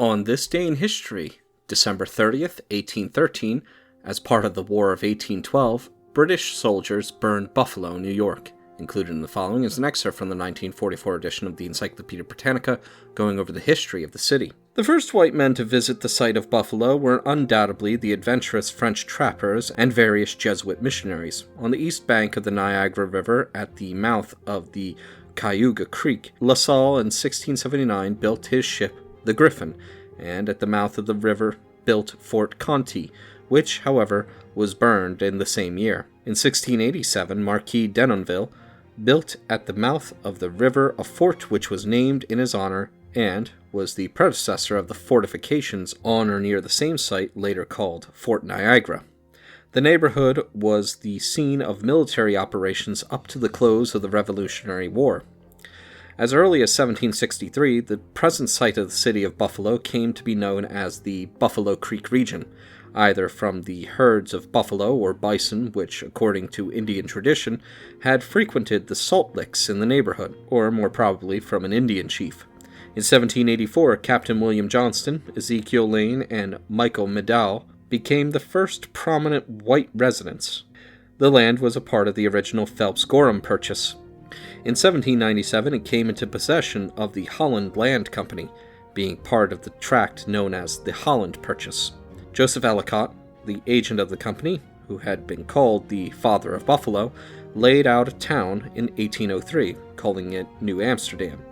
On this day in history, December 30th, 1813, as part of the War of 1812, British soldiers burned Buffalo, New York. Included in the following is an excerpt from the 1944 edition of the Encyclopedia Britannica, going over the history of the city. The first white men to visit the site of Buffalo were undoubtedly the adventurous French trappers and various Jesuit missionaries. On the east bank of the Niagara River, at the mouth of the Cayuga Creek, La Salle in 1679 built his ship, the Griffin, and at the mouth of the river built Fort Conti, which, however, was burned in the same year. In 1687, Marquis Denonville built at the mouth of the river a fort which was named in his honor and was the predecessor of the fortifications on or near the same site later called Fort Niagara. The neighborhood was the scene of military operations up to the close of the Revolutionary War. As early as 1763, the present site of the city of Buffalo came to be known as the Buffalo Creek region, either from the herds of buffalo or bison which, according to Indian tradition, had frequented the salt licks in the neighborhood, or more probably from an Indian chief. In 1784, Captain William Johnston, Ezekiel Lane, and Michael Medill became the first prominent white residents. The land was a part of the original Phelps-Gorham Purchase. In 1797, it came into possession of the Holland Land Company, being part of the tract known as the Holland Purchase. Joseph Ellicott, the agent of the company, who had been called the Father of Buffalo, laid out a town in 1803, calling it New Amsterdam,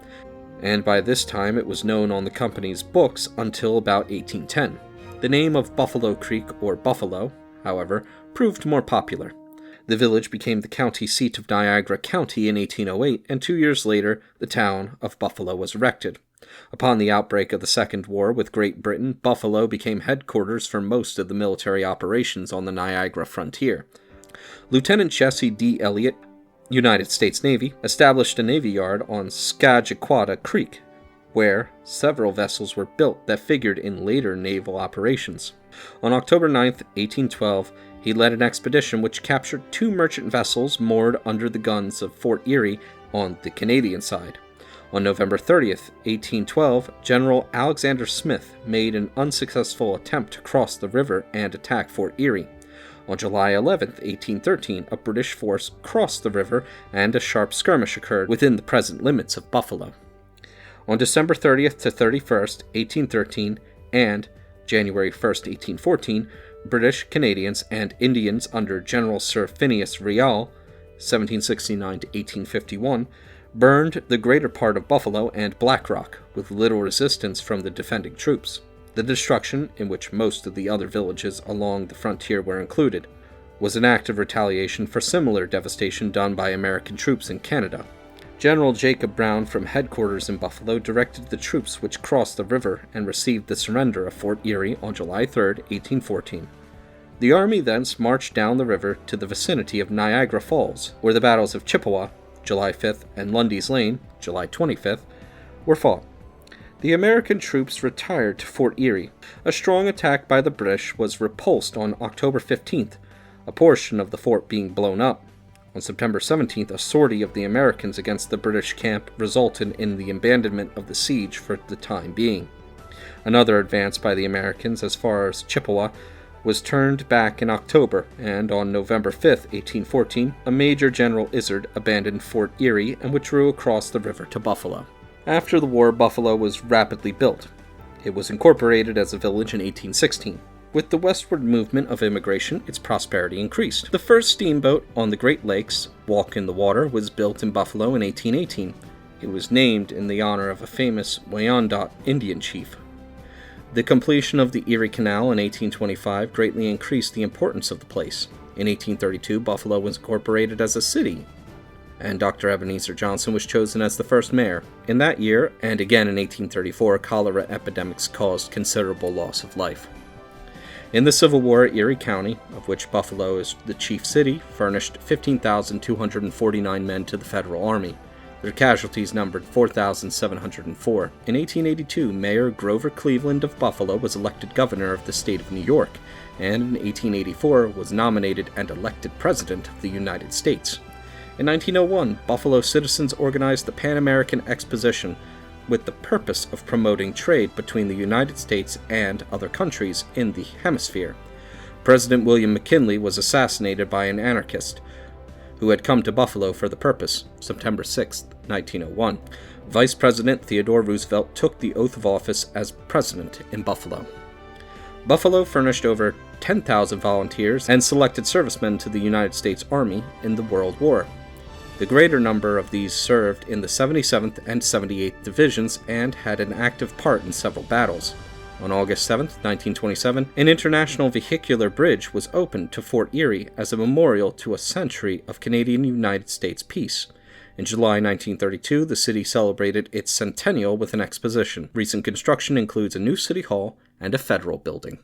and by this time it was known on the company's books until about 1810. The name of Buffalo Creek, or Buffalo, however, proved more popular. The village became the county seat of Niagara County in 1808, and 2 years later, the town of Buffalo was erected. Upon the outbreak of the Second War with Great Britain, Buffalo became headquarters for most of the military operations on the Niagara frontier. Lieutenant Jesse D. Elliott, United States Navy, established a navy yard on Skagit Creek, where several vessels were built that figured in later naval operations. On October 9, 1812, he led an expedition which captured 2 merchant vessels moored under the guns of Fort Erie on the Canadian side. On November 30th, 1812, General Alexander Smith made an unsuccessful attempt to cross the river and attack Fort Erie. On July 11th, 1813, a British force crossed the river and a sharp skirmish occurred within the present limits of Buffalo. On December 30th to 31st, 1813, and January 1st, 1814, British, Canadians, and Indians under General Sir Phineas Riall, 1769 to 1851, burned the greater part of Buffalo and Black Rock, with little resistance from the defending troops. The destruction, in which most of the other villages along the frontier were included, was an act of retaliation for similar devastation done by American troops in Canada. General Jacob Brown from headquarters in Buffalo directed the troops which crossed the river and received the surrender of Fort Erie on July 3, 1814. The army thence marched down the river to the vicinity of Niagara Falls, where the battles of Chippewa, July 5th, and Lundy's Lane, July 25th, were fought. The American troops retired to Fort Erie. A strong attack by the British was repulsed on October 15th, a portion of the fort being blown up. On September 17th, a sortie of the Americans against the British camp resulted in the abandonment of the siege for the time being. Another advance by the Americans as far as Chippewa was turned back in October, and on November 5, 1814, a Major General Izard abandoned Fort Erie and withdrew across the river to Buffalo. After the war, Buffalo was rapidly built. It was incorporated as a village in 1816. With the westward movement of immigration, its prosperity increased. The first steamboat on the Great Lakes, Walk in the Water, was built in Buffalo in 1818. It was named in the honor of a famous Wyandot Indian chief. The completion of the Erie Canal in 1825 greatly increased the importance of the place. In 1832, Buffalo was incorporated as a city, and Dr. Ebenezer Johnson was chosen as the first mayor. In that year, and again in 1834, cholera epidemics caused considerable loss of life. In the Civil War, Erie County, of which Buffalo is the chief city, furnished 15,249 men to the Federal Army. Their casualties numbered 4,704. In 1882, Mayor Grover Cleveland of Buffalo was elected governor of the state of New York, and in 1884 was nominated and elected President of the United States. In 1901, Buffalo citizens organized the Pan American Exposition, with the purpose of promoting trade between the United States and other countries in the hemisphere. President William McKinley was assassinated by an anarchist who had come to Buffalo for the purpose, September 6, 1901. Vice President Theodore Roosevelt took the oath of office as president in Buffalo. Buffalo furnished over 10,000 volunteers and selected servicemen to the United States Army in the World War. The greater number of these served in the 77th and 78th Divisions and had an active part in several battles. On August 7, 1927, an international vehicular bridge was opened to Fort Erie as a memorial to a century of Canadian-United States peace. In July 1932, the city celebrated its centennial with an exposition. Recent construction includes a new city hall and a federal building.